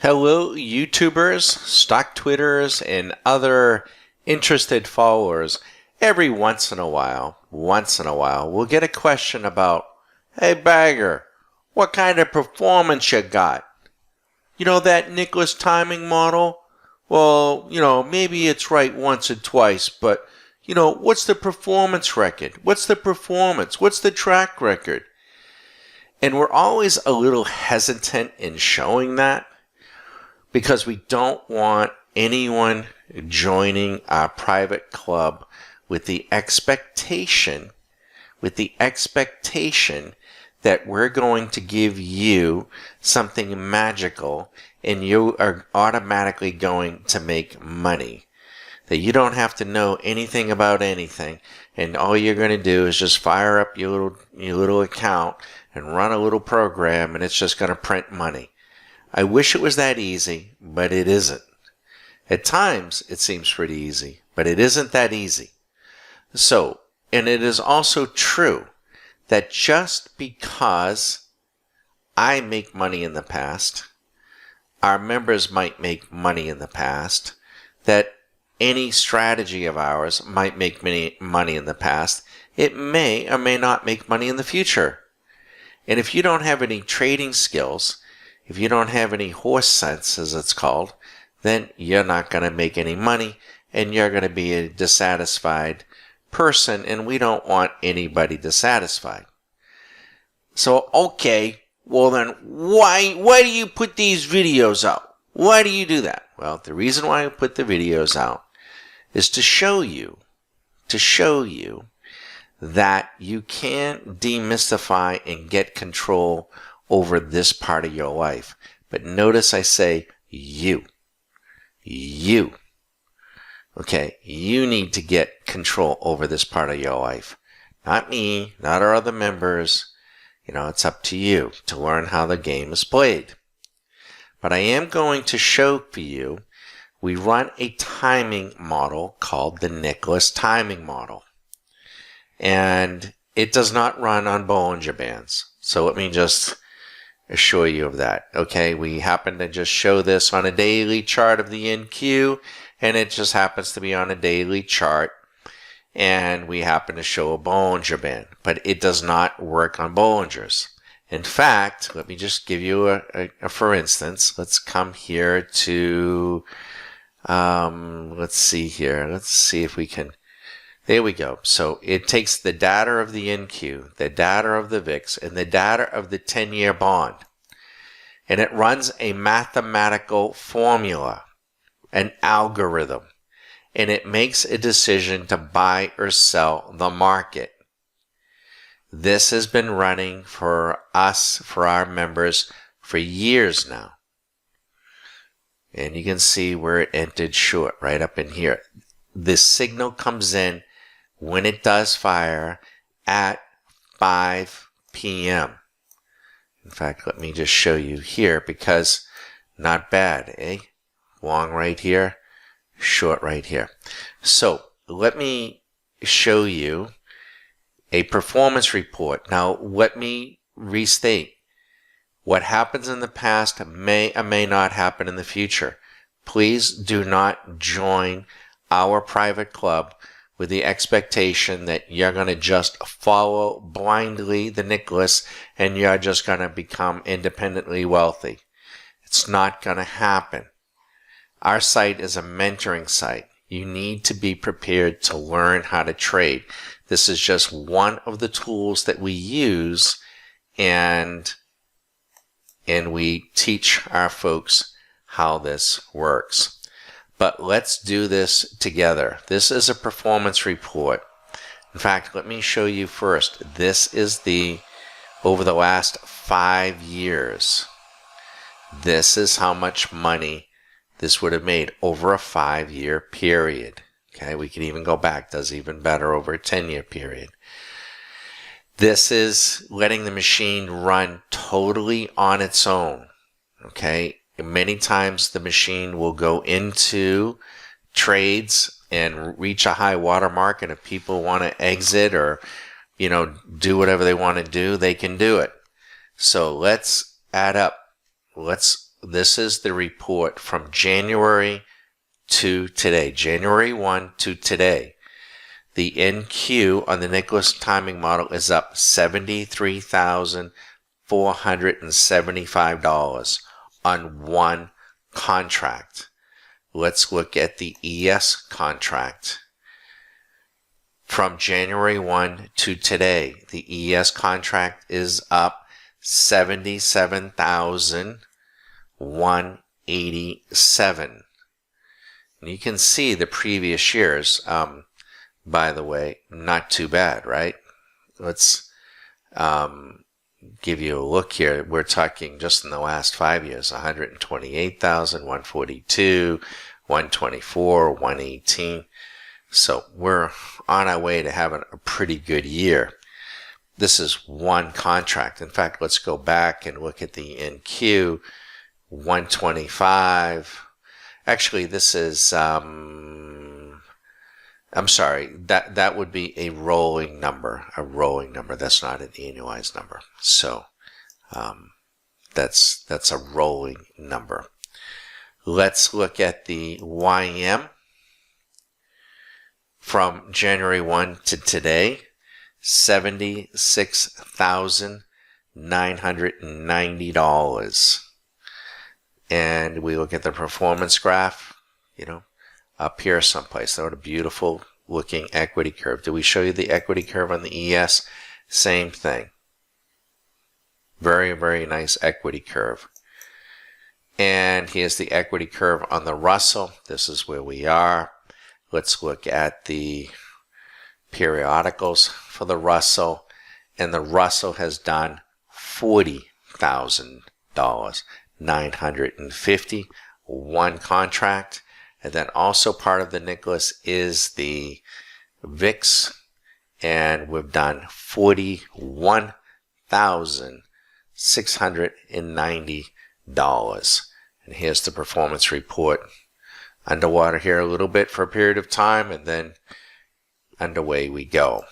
Hello, YouTubers, stock Twitters, and other interested followers. Every once in a while, we'll get a question about, hey, Bagger, what kind of performance you got? You know that Nicklaus timing model? Well, maybe it's right once or twice, but, what's the performance record? What's the performance? What's the track record? And we're always a little hesitant in showing that, because we don't want anyone joining our private club with the expectation that we're going to give you something magical and you are automatically going to make money. That you don't have to know anything about anything, and all you're going to do is just fire up your little account and run a little program, and it's just going to print money. I wish it was that easy, but it isn't. At times, it seems pretty easy, but it isn't that easy. So, and it is also true that just because I make money in the past, our members might make money in the past, that any strategy of ours might make money in the past, it may or may not make money in the future. And if you don't have any trading skills, if you don't have any horse sense, as it's called, then you're not going to make any money, and you're going to be a dissatisfied person, and we don't want anybody dissatisfied. So, okay, well then, why do you put these videos out? Why do you do that? Well, the reason why I put the videos out is to show you that you can demystify and get control over this part of your life. But notice I say you. Okay, you need to get control over this part of your life. Not me, not our other members. It's up to you to learn how the game is played. But I am going to show for you, we run a timing model called the Nicklaus timing model. And it does not run on Bollinger Bands. So let me just assure you of that. Okay, we happen to just show this on a daily chart of the NQ, and it just happens to be on a daily chart, and we happen to show a Bollinger Band, but it does not work on Bollingers. In fact, let me just give you a for instance. Let's come here to, let's see here. Let's see if we can. There we go. So it takes the data of the NQ, the data of the VIX, and the data of the 10-year bond. And it runs a mathematical formula, an algorithm. And it makes a decision to buy or sell the market. This has been running for us, for our members, for years now. And you can see where it entered short, right up in here. The signal comes in when it does fire at 5 p.m. In fact, let me just show you here, because not bad, eh? Long right here, short right here. So let me show you a performance report. Now, let me restate. What happens in the past may or may not happen in the future. Please do not join our private club with the expectation that you're going to just follow blindly the Nicklaus and you're just going to become independently wealthy. It's not going to happen. Our site is a mentoring site. You need to be prepared to learn how to trade. This is just one of the tools that we use, and we teach our folks how this works. But let's do this together. This is a performance report. In fact, let me show you first. This is over the last 5 years. This is how much money this would have made over a 5-year period. Okay, we can even go back, does even better over a 10-year period. This is letting the machine run totally on its own. Okay, many times the machine will go into trades and reach a high water mark, and if people want to exit or do whatever they want to do, they can do it. So let's add up. Let's this is the report from January to today, January 1 to today. The NQ on the Nicklaus timing model is up $73,475 on one contract. Let's look at the ES contract. From January 1 to today, the ES contract is up $77,187. And you can see the previous years, by the way, not too bad, right? Let's give you a look here. We're talking just in the last 5 years, 128,000, 142, 124, 118. So we're on our way to having a pretty good year. This is one contract. In fact, let's go back and look at the NQ 125. Actually, this is, I'm sorry, that would be a rolling number. That's not an annualized number. So that's a rolling number. Let's look at the YM from January 1 to today, $76,990. And we look at the performance graph, up here someplace. What a beautiful looking equity curve. Did we show you the equity curve on the ES? Same thing. Very, very nice equity curve. And here's the equity curve on the Russell. This is where we are. Let's look at the periodicals for the Russell. And the Russell has done $40,000. 950, one contract. And then also part of the Nicklaus is the VIX, and we've done $41,690. And here's the performance report. Underwater here a little bit for a period of time, and then underway we go.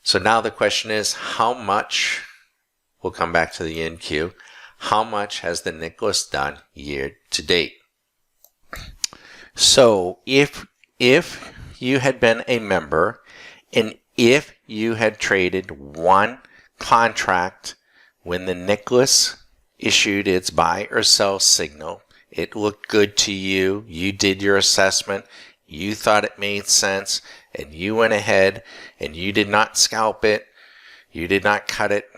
So now the question is, how much, we'll come back to the NQ, how much has the Nicklaus done year to date? So if you had been a member, and if you had traded one contract when the Nicklaus issued its buy or sell signal, it looked good to you, you did your assessment, you thought it made sense, and you went ahead and you did not scalp it, you did not cut it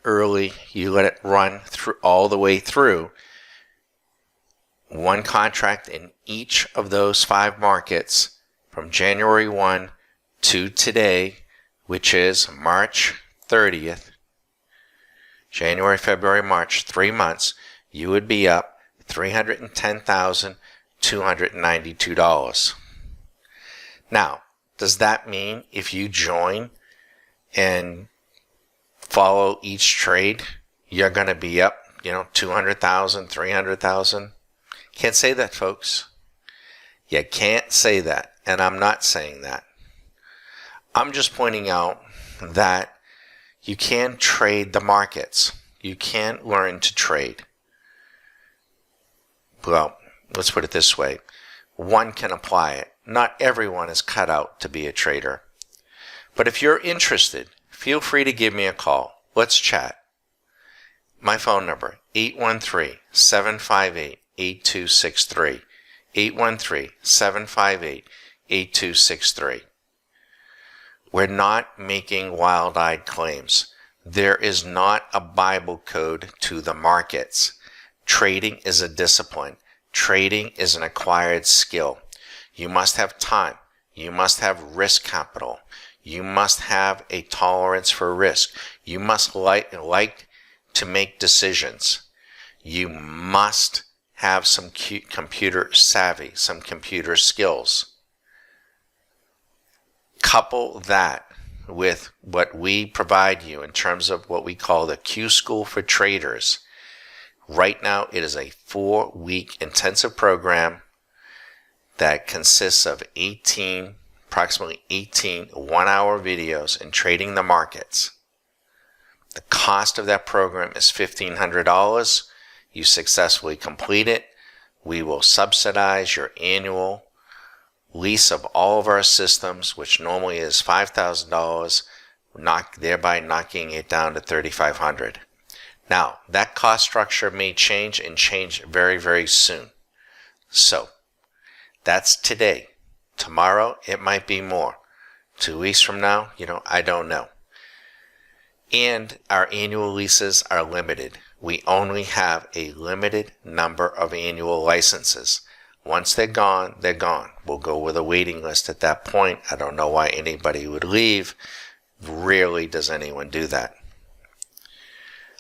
early, you let it run through all the way through, one contract in each of those 5 markets from January 1 to today, which is March 30th, January, February, March, 3 months, you would be up $310,292. Now, does that mean if you join and follow each trade, you're going to be up, 200,000, 300,000? Can't say that, folks. You can't say that, and I'm not saying that. I'm just pointing out that you can trade the markets. You can learn to trade. Well, let's put it this way. One can apply it. Not everyone is cut out to be a trader. But if you're interested, feel free to give me a call. Let's chat. My phone number, 813-758-8263. 813-758-8263. We're not making wild-eyed claims. There is not a Bible code to the markets. Trading is a discipline. Trading is an acquired skill. You must have time. You must have risk capital. You must have a tolerance for risk. You must like to make decisions. You must have some computer savvy, some computer skills. Couple that with what we provide you in terms of what we call the Q School for Traders. Right now, it is a 4-week intensive program that consists of approximately 18 one-hour videos in trading the markets. The cost of that program is $1,500. you successfully complete it, we will subsidize your annual lease of all of our systems, which normally is $5,000, thereby knocking it down to $3,500. Now, that cost structure may change and change very, very soon. So, that's today. Tomorrow, it might be more. 2 weeks from now, I don't know. And our annual leases are limited. We only have a limited number of annual licenses. Once they're gone, they're gone. We'll go with a waiting list at that point. I don't know why anybody would leave. Rarely does anyone do that.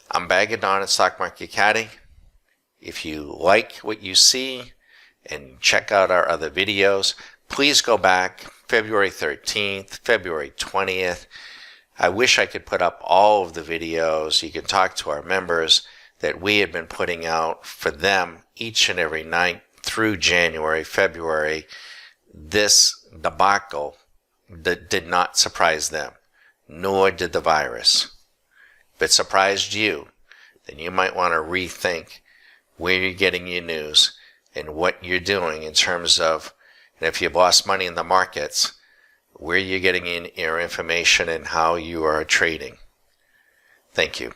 I'm Bag of Don at Stock Market Caddy. If you like what you see and check out our other videos, please go back February 13th, February 20th. I wish I could put up all of the videos. You can talk to our members that we have been putting out for them each and every night through January, February. This debacle that did not surprise them, nor did the virus. If it surprised you, then you might want to rethink where you're getting your news and what you're doing in terms of, and if you've lost money in the markets, where you're getting in your information and how you are trading. Thank you.